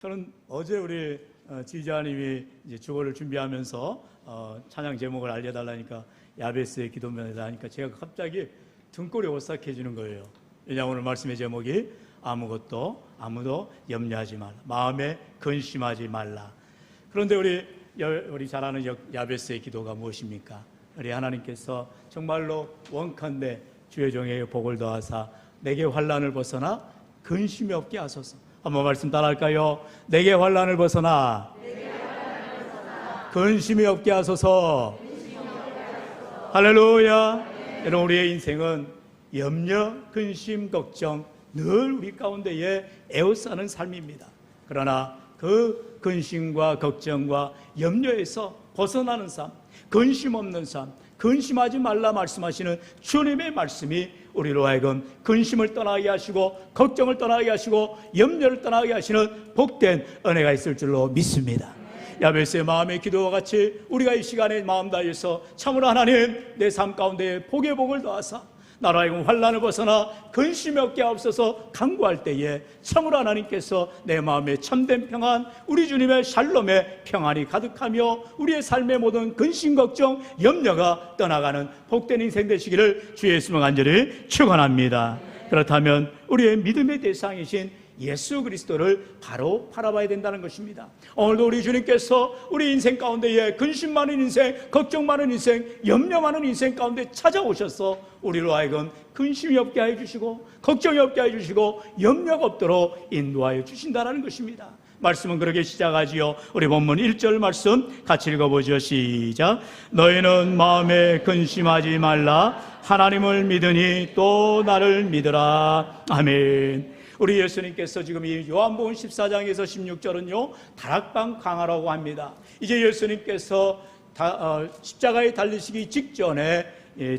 저는 어제 우리 지휘자님이 이제 주거를 준비하면서 찬양 제목을 알려달라니까 야베스의 기도면에다 하니까 제가 갑자기 등골이 오싹해지는 거예요. 왜냐하면 오늘 말씀의 제목이 아무도 염려하지 말라, 마음에 근심하지 말라. 그런데 우리 잘 아는 야베스의 기도가 무엇입니까? 우리 하나님께서 정말로 원컨대 주의 종에게 복을 더하사 내게 환난을 벗어나 근심이 없게 하소서. 한번 말씀 따라할까요? 내게 환난을 벗어나 근심이 없게 하소서. 할렐루야. 여러분, 우리의 인생은 염려, 근심, 걱정 늘 우리 가운데에 에워싸는 삶입니다. 그러나 그 근심과 걱정과 염려에서 벗어나는 삶, 근심 없는 삶, 근심하지 말라 말씀하시는 주님의 말씀이 우리로 하여금 근심을 떠나게 하시고 걱정을 떠나게 하시고 염려를 떠나게 하시는 복된 은혜가 있을 줄로 믿습니다. 야베스의 마음의 기도와 같이 우리가 이 시간에 마음 다해서 참으로 하나님, 내 삶 가운데 복의 복을 더하사 나로 하여금 환난을 벗어나 근심이 없게 하옵소서 간구할 때에 참으로 하나님께서 내 마음에 참된 평안, 우리 주님의 샬롬의 평안이 가득하며 우리의 삶의 모든 근심, 걱정, 염려가 떠나가는 복된 인생 되시기를 주의 예수님을 간절히 축원합니다. 그렇다면 우리의 믿음의 대상이신 예수 그리스도를 바로 바라봐야 된다는 것입니다. 오늘도 우리 주님께서 우리 인생 가운데에 근심 많은 인생, 걱정 많은 인생, 염려 많은 인생 가운데 찾아오셔서 우리로 하여금 근심이 없게 해주시고 걱정이 없게 해주시고 염려가 없도록 인도하여 주신다는 것입니다. 말씀은 그렇게 시작하지요. 우리 본문 1절 말씀 같이 읽어보죠. 시작. 너희는 마음에 근심하지 말라. 하나님을 믿으니 또 나를 믿으라. 아멘. 우리 예수님께서 지금 이 요한복음 14장에서 16절은요 다락방 강화라고 합니다. 이제 예수님께서 십자가에 달리시기 직전에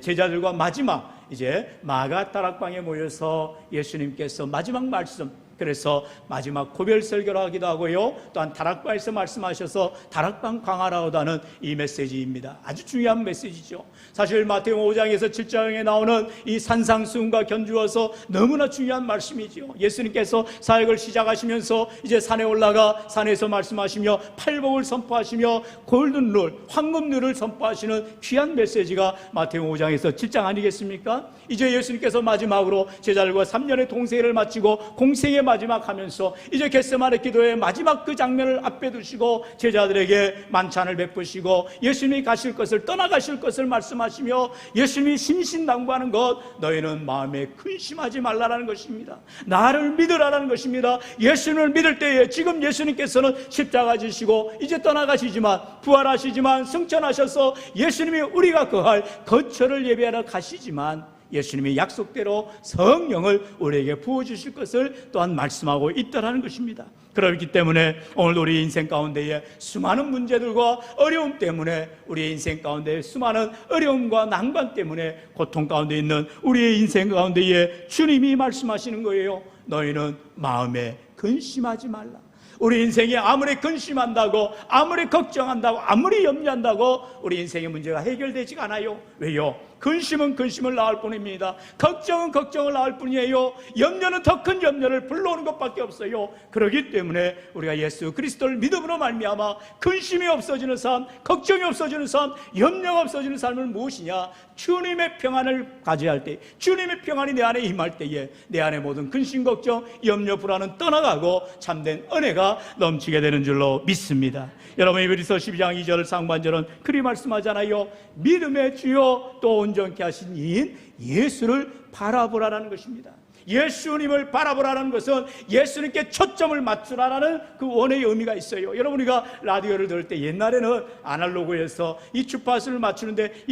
제자들과 마지막 이제 마가 다락방에 모여서 예수님께서 마지막 말씀, 그래서 마지막 고별 설교를 하기도 하고요, 또한 다락방에서 말씀하셔서 다락방 강화라고 하는 이 메시지입니다. 아주 중요한 메시지죠. 사실 마태복음 5장에서 7장에 나오는 이 산상수훈과 견주어서 너무나 중요한 말씀이죠. 예수님께서 사역을 시작하시면서 이제 산에 올라가 산에서 말씀하시며 팔복을 선포하시며 골든룰, 황금룰을 선포하시는 귀한 메시지가 마태복음 5장에서 7장 아니겠습니까? 이제 예수님께서 마지막으로 제자들과 3년의 동생회를 마치고 공생의 마지막 하면서 이제 겟세마네 기도의 마지막 그 장면을 앞에 두시고 제자들에게 만찬을 베푸시고 예수님이 가실 것을, 떠나가실 것을 말씀하시며 예수님이 신신당부하는 것, 너희는 마음에 근심하지 말라라는 것입니다. 나를 믿으라라는 것입니다. 예수님을 믿을 때에 지금 예수님께서는 십자가 지시고 이제 떠나가시지만, 부활하시지만, 승천하셔서 예수님이 우리가 거할 거처를 예비하러 가시지만 예수님이 약속대로 성령을 우리에게 부어주실 것을 또한 말씀하고 있다는 것입니다. 그렇기 때문에 오늘 우리 인생 가운데에 수많은 문제들과 어려움 때문에, 우리의 인생 가운데 수많은 어려움과 난관 때문에 고통 가운데 있는 우리의 인생 가운데에 주님이 말씀하시는 거예요. 너희는 마음에 근심하지 말라. 우리 인생에 아무리 근심한다고, 아무리 걱정한다고, 아무리 염려한다고 우리 인생의 문제가 해결되지가 않아요. 왜요? 근심은 근심을 낳을 뿐입니다. 걱정은 걱정을 낳을 뿐이에요. 염려는 더 큰 염려를 불러오는 것밖에 없어요. 그렇기 때문에 우리가 예수 그리스도를 믿음으로 말미암아 근심이 없어지는 삶, 걱정이 없어지는 삶, 염려가 없어지는 삶은 무엇이냐? 주님의 평안을 가져야 때, 주님의 평안이 내 안에 임할 때에 내 안에 모든 근심, 걱정, 염려, 불안은 떠나가고 참된 은혜가 넘치게 되는 줄로 믿습니다. 여러분, 히브리서 12장 2절 상반절은 그리 말씀하잖아요. 믿음의 주요 또 온전케 하신 이인 예수를 바라보라라는 것입니다. 예수님을 바라보라는 것은 예수님께 초점을 맞추라라는 그 원의 의미가 있어요. 여러분, 우리가 라디오를 들을 때 옛날에는 아날로그에서 이 주파수를 맞추는데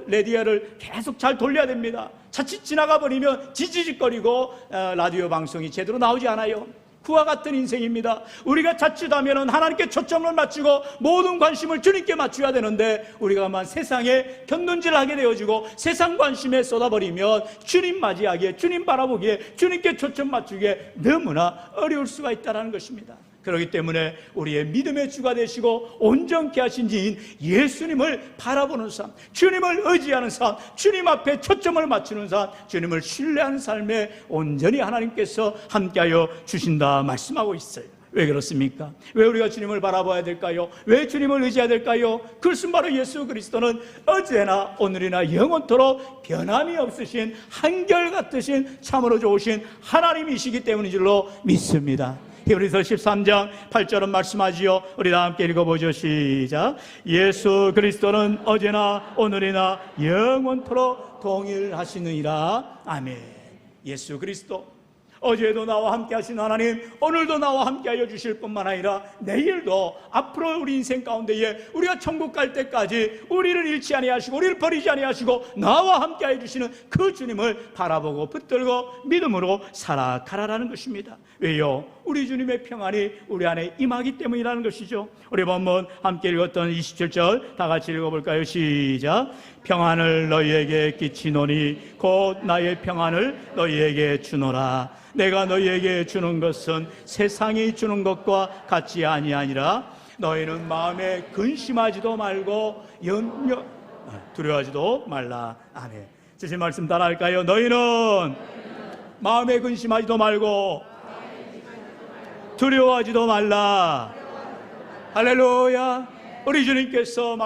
레디오를 계속 잘 돌려야 됩니다. 자칫 지나가 버리면 지지직거리고 라디오 방송이 제대로 나오지 않아요. 그와 같은 인생입니다. 우리가 자칫하면 하나님께 초점을 맞추고 모든 관심을 주님께 맞춰야 되는데 우리가만 세상에 곁눈질하게 되어지고 세상 관심에 쏟아버리면 주님 맞이하기에, 주님 바라보기에, 주님께 초점 맞추기에 너무나 어려울 수가 있다는 것입니다. 그렇기 때문에 우리의 믿음의 주가 되시고 온전케 하신 지인 예수님을 바라보는 삶, 주님을 의지하는 삶, 주님 앞에 초점을 맞추는 삶, 주님을 신뢰하는 삶에 온전히 하나님께서 함께하여 주신다 말씀하고 있어요. 왜 그렇습니까? 왜 우리가 주님을 바라봐야 될까요? 왜 주님을 의지해야 될까요? 그것은 바로 예수 그리스도는 어제나 오늘이나 영원토록 변함이 없으신 한결같으신 참으로 좋으신 하나님이시기 때문인 줄로 믿습니다. 히브리서 13장 8절은 말씀하지요. 우리 다 함께 읽어보죠. 시작. 예수 그리스도는 어제나 오늘이나 영원토록 동일하시느니라. 아멘. 예수 그리스도 어제도 나와 함께 하신 하나님, 오늘도 나와 함께 하여 주실 뿐만 아니라 내일도 앞으로 우리 인생 가운데에 우리가 천국 갈 때까지 우리를 잃지 아니하시고 우리를 버리지 아니하시고 나와 함께 하여 주시는 그 주님을 바라보고 붙들고 믿음으로 살아가라라는 것입니다. 왜요? 우리 주님의 평안이 우리 안에 임하기 때문이라는 것이죠. 우리 본문 함께 읽었던 27절 다 같이 읽어볼까요? 시작. 평안을 너희에게 끼치노니 곧 나의 평안을 너희에게 주노라. 내가 너희에게 주는 것은 세상이 주는 것과 같지 아니하니라. 너희는 마음에 근심하지도 말고 두려워하지도 말라. 아멘. 주신 말씀 따라할까요? 너희는 마음에 근심하지도 말고 두려워하지도 말라. 할렐루야. 우리 주님께서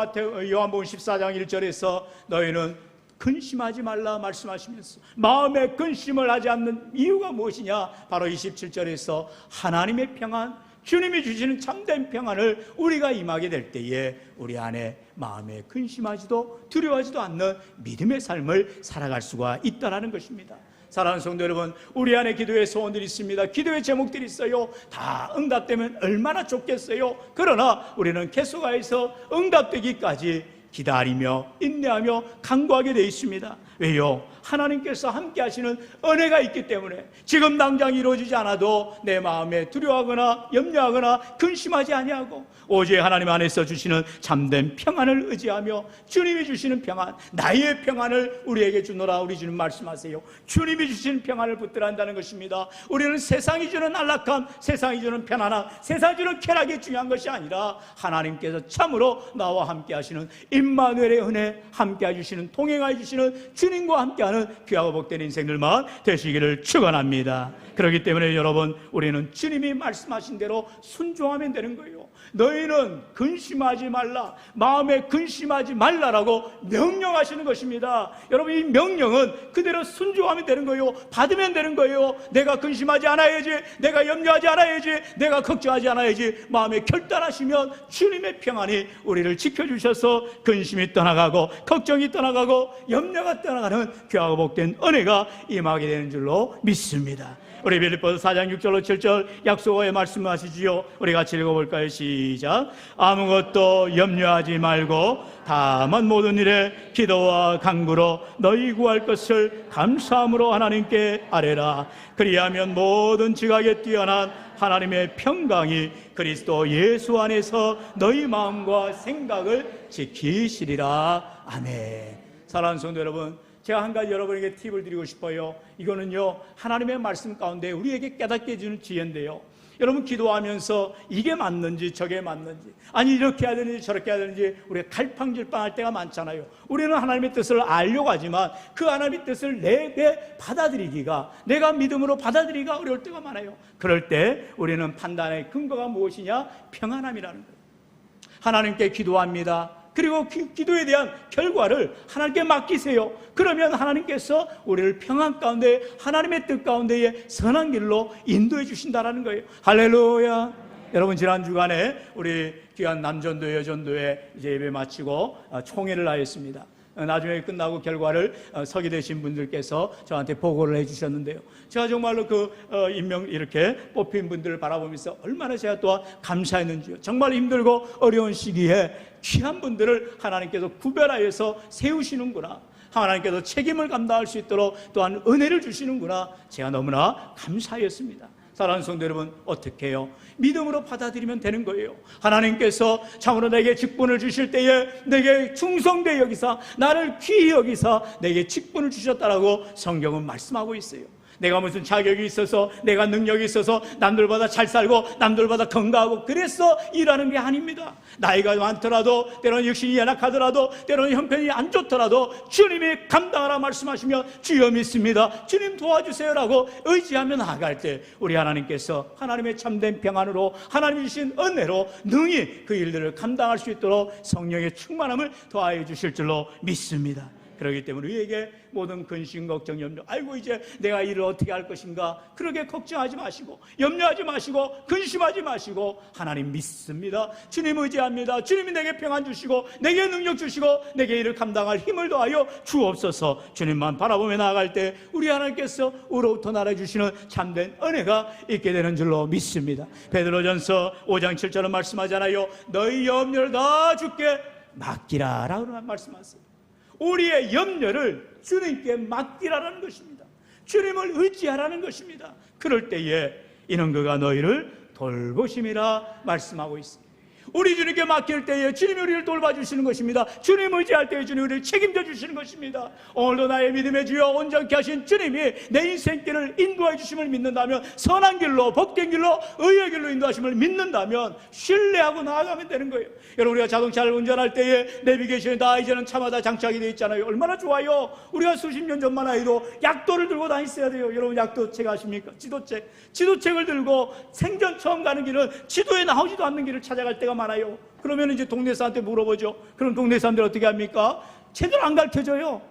요한복음 14장 1절에서 너희는 근심하지 말라 말씀하시면서 마음에 근심을 하지 않는 이유가 무엇이냐? 바로 27절에서 하나님의 평안, 주님이 주시는 참된 평안을 우리가 임하게 될 때에 우리 안에 마음에 근심하지도 두려워하지도 않는 믿음의 삶을 살아갈 수가 있다는 것입니다. 사랑하는 성도 여러분, 우리 안에 기도의 소원들이 있습니다. 기도의 제목들이 있어요. 다 응답되면 얼마나 좋겠어요. 그러나 우리는 계속해서 응답되기까지 기다리며 인내하며 간구하게 되어 있습니다. 왜요? 하나님께서 함께 하시는 은혜가 있기 때문에 지금 당장 이루어지지 않아도 내 마음에 두려워하거나 염려하거나 근심하지 아니하고 오직 하나님 안에서 주시는 참된 평안을 의지하며 주님이 주시는 평안, 나의 평안을 우리에게 주노라. 우리 주님 말씀하세요. 주님이 주시는 평안을 붙들어야 한다는 것입니다. 우리는 세상이 주는 안락함, 세상이 주는 편안함, 세상이 주는 쾌락이 중요한 것이 아니라 하나님께서 참으로 나와 함께 하시는 임마누엘의 은혜, 함께 해주시는, 동행해 주시는 주님과 함께하는 귀하고 복된 인생들만 되시기를 축원합니다. 그렇기 때문에 여러분, 우리는 주님이 말씀하신 대로 순종하면 되는 거예요. 너희는 근심하지 말라, 마음에 근심하지 말라라고 명령하시는 것입니다. 여러분, 이 명령은 그대로 순종하면 되는 거예요. 받으면 되는 거예요. 내가 근심하지 않아야지, 내가 염려하지 않아야지, 내가 걱정하지 않아야지 마음에 결단하시면 주님의 평안이 우리를 지켜주셔서 근심이 떠나가고 걱정이 떠나가고 염려가 떠나가는 귀하고 복된 은혜가 임하게 되는 줄로 믿습니다. 우리 빌립보서 4장 6절로 7절 약속의 말씀하시지요. 우리 같이 읽어볼까요? 시작. 아무것도 염려하지 말고 다만 모든 일에 기도와 간구로 너희 구할 것을 감사함으로 하나님께 아뢰라. 그리하면 모든 지각에 뛰어난 하나님의 평강이 그리스도 예수 안에서 너희 마음과 생각을 지키시리라. 아멘. 사랑하는 성도 여러분, 제가 한 가지 여러분에게 팁을 드리고 싶어요. 이거는요, 하나님의 말씀 가운데 우리에게 깨닫게 해주는 지혜인데요, 여러분 기도하면서 이게 맞는지 저게 맞는지, 아니 이렇게 해야 되는지 저렇게 해야 되는지 우리가 갈팡질팡할 때가 많잖아요. 우리는 하나님의 뜻을 알려고 하지만 그 하나님의 뜻을 내게 받아들이기가, 내가 믿음으로 받아들이기가 어려울 때가 많아요. 그럴 때 우리는 판단의 근거가 무엇이냐? 평안함이라는 거예요. 하나님께 기도합니다. 그리고 기도에 대한 결과를 하나님께 맡기세요. 그러면 하나님께서 우리를 평안 가운데, 하나님의 뜻 가운데에 선한 길로 인도해 주신다는 거예요. 할렐루야. 여러분, 지난 주간에 우리 귀한 남전도 여전도에 이제 예배 마치고 총회를 하였습니다. 나중에 끝나고 결과를 서기 되신 분들께서 저한테 보고를 해주셨는데요, 제가 정말로 임명 이렇게 뽑힌 분들을 바라보면서 얼마나 제가 또한 감사했는지요. 정말 힘들고 어려운 시기에 귀한 분들을 하나님께서 구별하여서 세우시는구나, 하나님께서 책임을 감당할 수 있도록 또한 은혜를 주시는구나, 제가 너무나 감사했습니다. 사랑하는 성도 여러분, 어떻게 해요? 믿음으로 받아들이면 되는 거예요. 하나님께서 참으로 내게 직분을 주실 때에 내게 충성되어 여기사, 나를 귀히 여기사 내게 직분을 주셨다라고 성경은 말씀하고 있어요. 내가 무슨 자격이 있어서, 내가 능력이 있어서 남들보다 잘 살고 남들보다 건강하고 그래서 일하는 게 아닙니다. 나이가 많더라도, 때로는 육신이 연약하더라도, 때로는 형편이 안 좋더라도 주님이 감당하라 말씀하시면 주여 믿습니다, 주님 도와주세요라고 의지하며 나아갈 때 우리 하나님께서 하나님의 참된 평안으로, 하나님이 주신 은혜로 능히 그 일들을 감당할 수 있도록 성령의 충만함을 더하여 주실 줄로 믿습니다. 그렇기 때문에 우리에게 모든 근심, 걱정, 염려, 아이고 이제 내가 일을 어떻게 할 것인가, 그렇게 걱정하지 마시고 염려하지 마시고 근심하지 마시고 하나님 믿습니다, 주님 의지합니다, 주님이 내게 평안 주시고 내게 능력 주시고 내게 일을 감당할 힘을 더하여 주옵소서. 주님만 바라보며 나아갈 때 우리 하나님께서 우로부터 날아주시는 참된 은혜가 있게 되는 줄로 믿습니다. 베드로전서 5장 7절은 말씀하잖아요. 너희 염려를 다 주께 맡기라 라고 말씀하세요. 우리의 염려를 주님께 맡기라는 것입니다. 주님을 의지하라는 것입니다. 그럴 때에 이는 그가 너희를 돌보심이라 말씀하고 있습니다. 우리 주님께 맡길 때에 주님이 우리를 돌봐주시는 것입니다. 주님 의지할 때에 주님이 우리를 책임져 주시는 것입니다. 오늘도 나의 믿음의 주여 온전케 하신 주님이 내 인생길을 인도해 주심을 믿는다면, 선한 길로, 복된 길로, 의의 길로 인도하심을 믿는다면 신뢰하고 나아가면 되는 거예요. 여러분, 우리가 자동차를 운전할 때에 내비게이션이 다 이제는 차마다 장착이 되어 있잖아요. 얼마나 좋아요. 우리가 수십 년 전만 해도 약도를 들고 다녔어야 돼요. 여러분, 약도책 아십니까? 지도책을 들고 생전 처음 가는 길은 지도에 나오지도 않는 길을 찾아갈 때가 많아요. 그러면 이제 동네 사람한테 물어보죠. 그럼 동네 사람들 어떻게 합니까? 제대로 안 가르쳐줘요.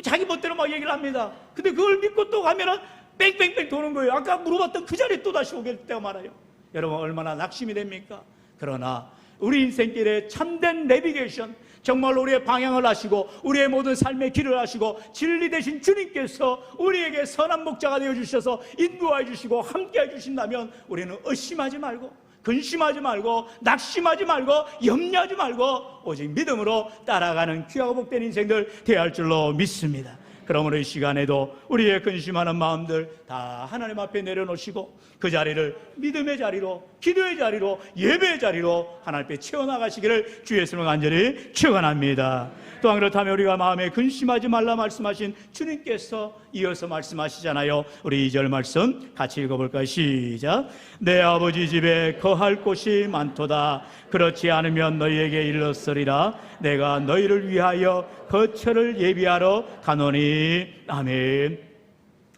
자기 멋대로 막 얘기를 합니다. 근데 그걸 믿고 또 가면은 뺑뺑뺑 도는 거예요. 아까 물어봤던 그 자리에 또 다시 오게 될 때가 많아요. 여러분, 얼마나 낙심이 됩니까? 그러나 우리 인생길에 참된 내비게이션, 정말로 우리의 방향을 하시고 우리의 모든 삶의 길을 하시고 진리 되신 주님께서 우리에게 선한 목자가 되어주셔서 인도해 주시고 함께해 주신다면 우리는 의심하지 말고, 근심하지 말고, 낙심하지 말고, 염려하지 말고 오직 믿음으로 따라가는 귀하고 복된 인생들 되어야 할 줄로 믿습니다. 그러므로 이 시간에도 우리의 근심하는 마음들 다 하나님 앞에 내려놓으시고 그 자리를 믿음의 자리로, 기도의 자리로, 예배의 자리로 하나님 앞에 채워나가시기를 주 예수님을 간절히 축원합니다. 또한 그렇다면 우리가 마음에 근심하지 말라 말씀하신 주님께서 이어서 말씀하시잖아요. 우리 2절 말씀 같이 읽어볼까요? 시작. 내 아버지 집에 거할 곳이 많도다. 그렇지 않으면 너희에게 일렀으리라. 내가 너희를 위하여 거처를 예비하러 가노니. 아멘.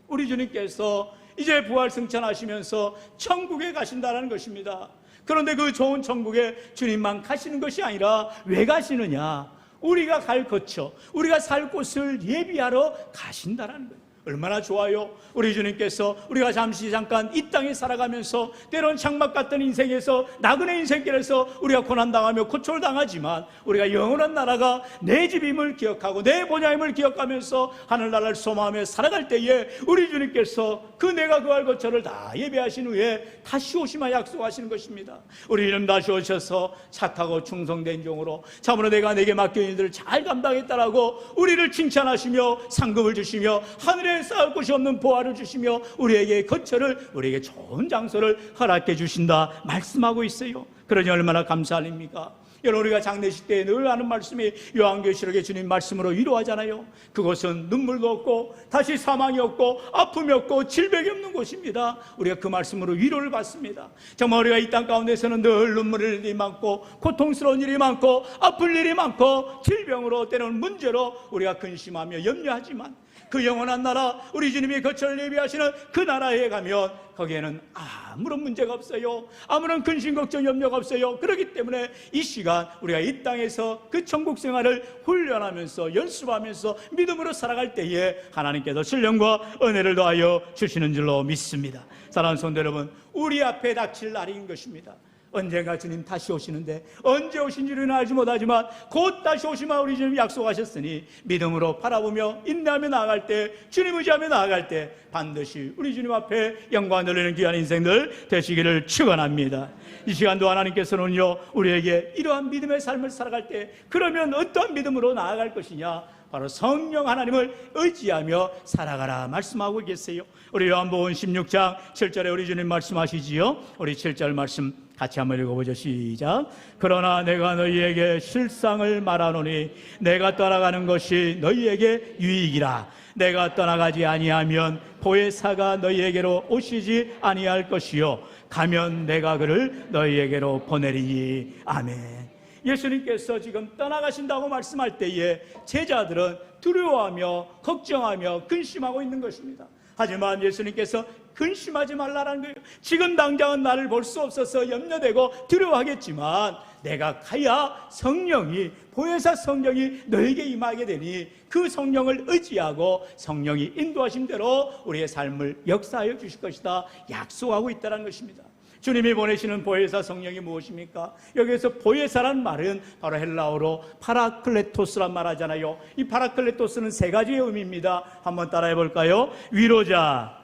우리 주님께서 이제 부활 승천하시면서 천국에 가신다는 것입니다. 그런데 그 좋은 천국에 주님만 가시는 것이 아니라 왜 가시느냐? 우리가 갈 거처, 우리가 살 곳을 예비하러 가신다는 거예요. 얼마나 좋아요. 우리 주님께서 우리가 잠깐 이 땅에 살아가면서 때론 장막 같은 인생에서, 나그네 인생길에서 우리가 고난당하며 고초를당하지만 우리가 영원한 나라가 내 집임을 기억하고 내 본향임을 기억하면서 하늘나라를 소망하며 살아갈 때에 우리 주님께서 그 내가 거할 거처를 다 예배하신 후에 다시 오시마 약속하시는 것입니다. 우리 주님 다시 오셔서 착하고 충성된 종으로 참으로 내가 내게 맡긴 일들을 잘 감당했다라고 우리를 칭찬하시며 상급을 주시며 하늘에 쌓을 곳이 없는 보화를 주시며 우리에게 거처를, 우리에게 좋은 장소를 허락해 주신다 말씀하고 있어요. 그러니 얼마나 감사합니까? 여러분, 우리가 장례식 때 늘 하는 말씀이 요한계시록의 주님 말씀으로 위로하잖아요. 그곳은 눈물도 없고 다시 사망이 없고 아픔이 없고 질병이 없는 곳입니다. 우리가 그 말씀으로 위로를 받습니다. 정말 우리가 이 땅 가운데서는 늘 눈물의 일이 많고 고통스러운 일이 많고 아플 일이 많고 질병으로 때로는 문제로 우리가 근심하며 염려하지만 그 영원한 나라, 우리 주님이 거처를 예비하시는 그 나라에 가면 거기에는 아무런 문제가 없어요. 아무런 근심, 걱정, 염려가 없어요. 그렇기 때문에 이 시간 우리가 이 땅에서 그 천국 생활을 훈련하면서 연습하면서 믿음으로 살아갈 때에 하나님께서 신령과 은혜를 더하여 주시는 줄로 믿습니다. 사랑하는 성도 여러분, 우리 앞에 닥칠 날인 것입니다. 언젠가 주님 다시 오시는데 언제 오신지는 알지 못하지만 곧 다시 오시면 우리 주님이 약속하셨으니 믿음으로 바라보며 인내하며 나아갈 때, 주님 의지하며 나아갈 때 반드시 우리 주님 앞에 영광 돌리는 귀한 인생들 되시기를 축원합니다. 이 시간도 하나님께서는요 우리에게 이러한 믿음의 삶을 살아갈 때 그러면 어떠한 믿음으로 나아갈 것이냐, 바로 성령 하나님을 의지하며 살아가라 말씀하고 계세요. 우리 요한복음 16장 7절에 우리 주님 말씀하시지요. 우리 7절 말씀 같이 한번 읽어보죠. 시작. 그러나 내가 너희에게 실상을 말하노니 내가 떠나가는 것이 너희에게 유익이라. 내가 떠나가지 아니하면 보혜사가 너희에게로 오시지 아니할 것이요 가면 내가 그를 너희에게로 보내리니. 아멘. 예수님께서 지금 떠나가신다고 말씀할 때에 제자들은 두려워하며 걱정하며 근심하고 있는 것입니다. 하지만 예수님께서 근심하지 말라는 거예요. 지금 당장은 나를 볼 수 없어서 염려되고 두려워하겠지만 내가 가야 성령이, 보혜사 성령이 너에게 임하게 되니 그 성령을 의지하고 성령이 인도하신 대로 우리의 삶을 역사하여 주실 것이다 약속하고 있다는 것입니다. 주님이 보내시는 보혜사 성령이 무엇입니까? 여기에서 보혜사란 말은 바로 헬라어로 파라클레토스란 말 하잖아요. 이 파라클레토스는 세 가지의 의미입니다. 한번 따라해 볼까요? 위로자,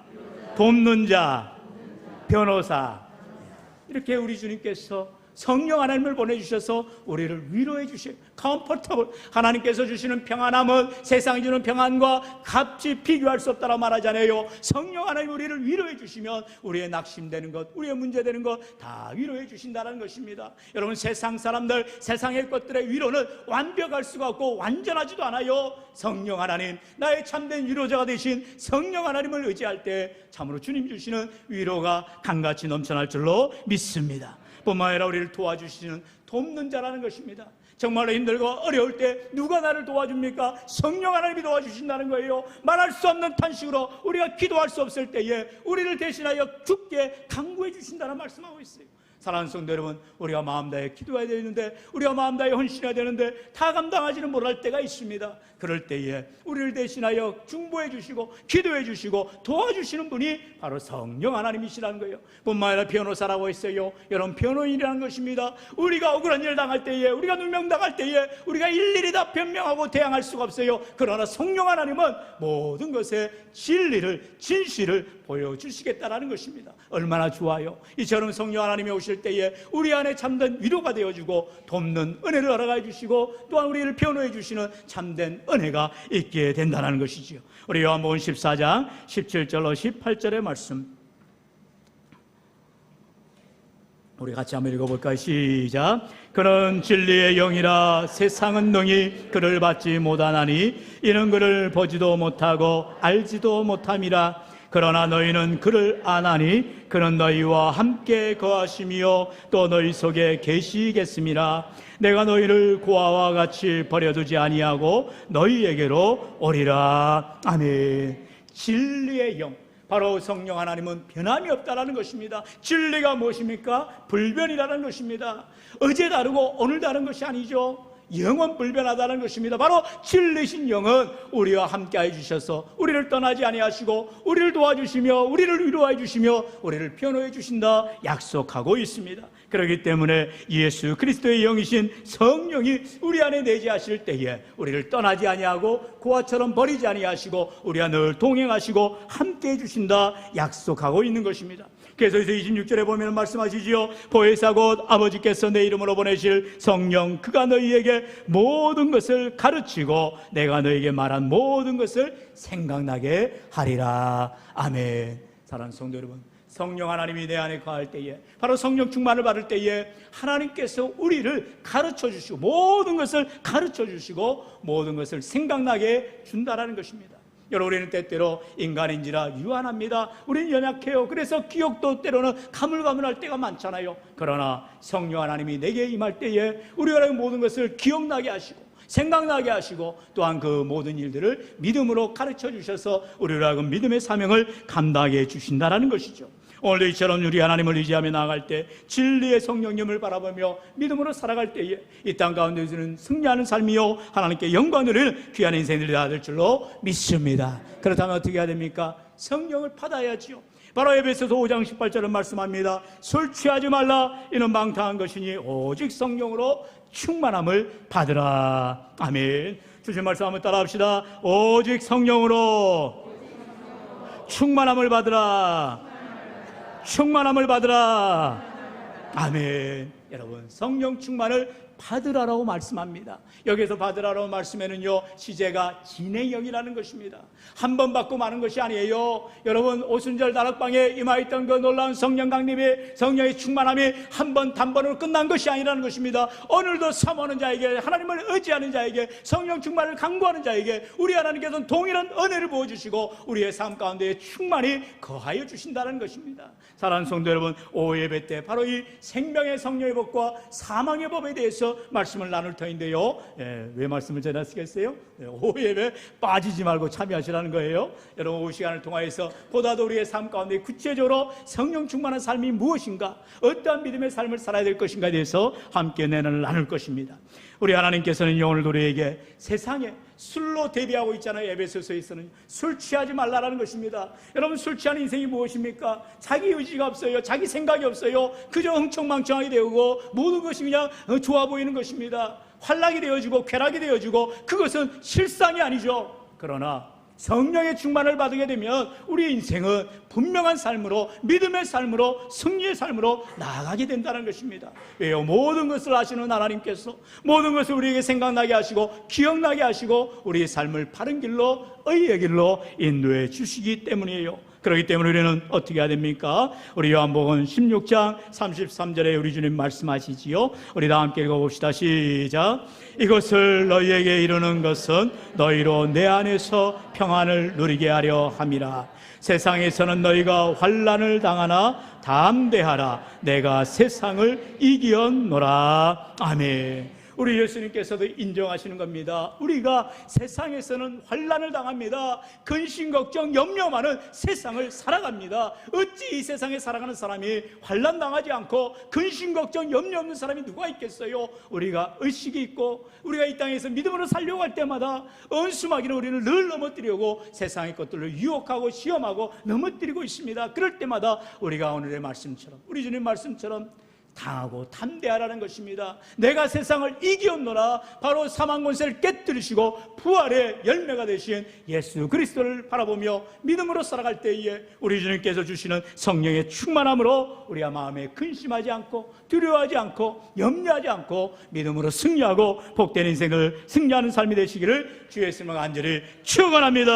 돕는 자, 변호사. 이렇게 우리 주님께서 성령 하나님을 보내주셔서 우리를 위로해 주셔요. 컴포터블. 하나님께서 주시는 평안함은 세상이 주는 평안과 값이 비교할 수 없다고 말하잖아요. 성령 하나님 우리를 위로해 주시면 우리의 낙심되는 것, 우리의 문제되는 것 다 위로해 주신다는 것입니다. 여러분, 세상 사람들, 세상의 것들의 위로는 완벽할 수가 없고 완전하지도 않아요. 성령 하나님, 나의 참된 위로자가 되신 성령 하나님을 의지할 때 참으로 주님 주시는 위로가 강같이 넘쳐날 줄로 믿습니다. 뿐만 아니라 우리를 도와주시는 돕는 자라는 것입니다. 정말로 힘들고 어려울 때 누가 나를 도와줍니까? 성령 하나님이 도와주신다는 거예요. 말할 수 없는 탄식으로 우리가 기도할 수 없을 때에 우리를 대신하여 죽게 강구해 주신다는 말씀하고 있어요. 사랑하는 성도 여러분, 우리가 마음 다해 기도해야 되는데, 우리가 마음 다해 헌신해야 되는데 다 감당하지는 못할 때가 있습니다. 그럴 때에 우리를 대신하여 중보해 주시고 기도해 주시고 도와주시는 분이 바로 성령 하나님이시라는 거예요. 뿐만 아니라 변호사라고 했어요. 여러분, 변호인이라는 것입니다. 우리가 억울한 일 당할 때에, 우리가 누명당할 때에 우리가 일일이 다 변명하고 대항할 수가 없어요. 그러나 성령 하나님은 모든 것에 진리를, 진실을 보여주시겠다라는 것입니다. 얼마나 좋아요. 이처럼 성령 하나님이 오실 때에 우리 안에 참된 위로가 되어주고 돕는 은혜를 허락해 주시고 또한 우리를 변호해 주시는 참된 은혜가 있게 된다는 것이지요. 우리 요한복음 14장 17절로 18절의 말씀 우리 같이 한번 읽어볼까요? 시작. 그는 진리의 영이라 세상은 능히 그를 받지 못하나니 이는 그를 보지도 못하고 알지도 못함이라. 그러나 너희는 그를 아나니 그는 너희와 함께 거하시며 또 너희 속에 계시겠음이라. 내가 너희를 고아와 같이 버려두지 아니하고 너희에게로 오리라. 아멘. 진리의 영, 바로 성령 하나님은 변함이 없다라는 것입니다. 진리가 무엇입니까? 불변이라는 것입니다. 어제 다르고 오늘 다른 것이 아니죠. 영원 불변하다는 것입니다. 바로 진리신 영은 우리와 함께해 주셔서 우리를 떠나지 아니하시고 우리를 도와주시며 우리를 위로해 주시며 우리를 변호해 주신다 약속하고 있습니다. 그렇기 때문에 예수 그리스도의 영이신 성령이 우리 안에 내재하실 때에 우리를 떠나지 아니하고 고아처럼 버리지 아니하시고 우리와 늘 동행하시고 함께해 주신다 약속하고 있는 것입니다. 그래서 26절에 보면 말씀하시지요. 보혜사 곧 아버지께서 내 이름으로 보내실 성령, 그가 너희에게 모든 것을 가르치고 내가 너희에게 말한 모든 것을 생각나게 하리라. 아멘. 사랑하는 성도 여러분, 성령 하나님이 내 안에 거할 때에, 바로 성령 충만을 받을 때에 하나님께서 우리를 가르쳐 주시고 모든 것을 가르쳐 주시고 모든 것을 생각나게 준다라는 것입니다. 여러분, 우리는 때때로 인간인지라 유한합니다. 우리는 연약해요. 그래서 기억도 때로는 가물가물할 때가 많잖아요. 그러나 성령 하나님이 내게 임할 때에 우리가 모든 것을 기억나게 하시고 생각나게 하시고 또한 그 모든 일들을 믿음으로 가르쳐 주셔서 우리로 하여금 믿음의 사명을 감당해 주신다는 것이죠. 오늘도 이처럼 우리 하나님을 의지하며 나아갈 때 진리의 성령님을 바라보며 믿음으로 살아갈 때에 이 땅 가운데서는 승리하는 삶이요 하나님께 영광 누릴 귀한 인생들이 다 될 줄로 믿습니다. 그렇다면 어떻게 해야 됩니까? 성령을 받아야지요. 바로 에베소서 5장 18절은 말씀합니다. 술 취하지 말라. 이는 방탕한 것이니 오직 성령으로 충만함을 받으라. 아멘. 주신 말씀 한번 따라합시다. 오직 성령으로 충만함을 받으라. 충만함을 받으라. 아멘. 여러분 성령 충만을 받으라라고 말씀합니다. 여기서 받으라라고 말씀에는요, 시제가 진행형이라는 것입니다. 한 번 받고 마는 것이 아니에요. 여러분 오순절 다락방에 임하였던 그 놀라운 성령 강림의 성령의 충만함이 한 번 단번으로 끝난 것이 아니라는 것입니다. 오늘도 사모하는 자에게, 하나님을 의지하는 자에게, 성령 충만을 강구하는 자에게 우리 하나님께서는 동일한 은혜를 부어주시고 우리의 삶 가운데 충만히 거하여 주신다는 것입니다. 사랑하는 성도 여러분, 오후 예배 때 바로 이 생명의 성령의 법과 사망의 법에 대해서 말씀을 나눌 터인데요, 왜 말씀을 전하시겠어요? 오후 예배 빠지지 말고 참여하시라는 거예요. 여러분 오후 시간을 통하여서 보다도 우리의 삶 가운데 구체적으로 성령 충만한 삶이 무엇인가, 어떠한 믿음의 삶을 살아야 될 것인가에 대해서 함께 내년을 나눌 것입니다. 우리 하나님께서는 오늘도 우리에게 세상에 술로 대비하고 있잖아요. 에베소서에서는 술 취하지 말라라는 것입니다. 여러분 술 취하는 인생이 무엇입니까? 자기 의지가 없어요. 자기 생각이 없어요. 그저 흥청망청하게 되고 모든 것이 그냥 좋아 보이는 것입니다. 환락이 되어지고 쾌락이 되어지고 그것은 실상이 아니죠. 그러나 성령의 충만을 받게 되면 우리 인생은 분명한 삶으로, 믿음의 삶으로, 승리의 삶으로 나아가게 된다는 것입니다. 왜요? 모든 것을 아시는 하나님께서 모든 것을 우리에게 생각나게 하시고 기억나게 하시고 우리의 삶을 바른 길로, 의의 길로 인도해 주시기 때문이에요. 그렇기 때문에 우리는 어떻게 해야 됩니까? 우리 요한복음 16장 33절에 우리 주님 말씀하시지요. 우리 다 함께 읽어봅시다. 시작. 이것을 너희에게 이루는 것은 너희로 내 안에서 평안을 누리게 하려 함이라. 세상에서는 너희가 환난을 당하나 담대하라. 내가 세상을 이기었노라. 아멘. 우리 예수님께서도 인정하시는 겁니다. 우리가 세상에서는 환난을 당합니다. 근심, 걱정, 염려 많은 세상을 살아갑니다. 어찌 이 세상에 살아가는 사람이 환난 당하지 않고 근심, 걱정, 염려 없는 사람이 누가 있겠어요? 우리가 의식이 있고 우리가 이 땅에서 믿음으로 살려고 할 때마다 은수마귀는 우리를 늘 넘어뜨리고 세상의 것들을 유혹하고 시험하고 넘어뜨리고 있습니다. 그럴 때마다 우리가 오늘의 말씀처럼, 우리 주님 말씀처럼 당하고 담대하라는 것입니다. 내가 세상을 이기었노라. 바로 사망 권세를 깨뜨리시고 부활의 열매가 되신 예수 그리스도를 바라보며 믿음으로 살아갈 때에 우리 주님께서 주시는 성령의 충만함으로 우리가 마음에 근심하지 않고 두려워하지 않고 염려하지 않고 믿음으로 승리하고 복된 인생을 승리하는 삶이 되시기를 주의 이름으로 간절히 축원합니다.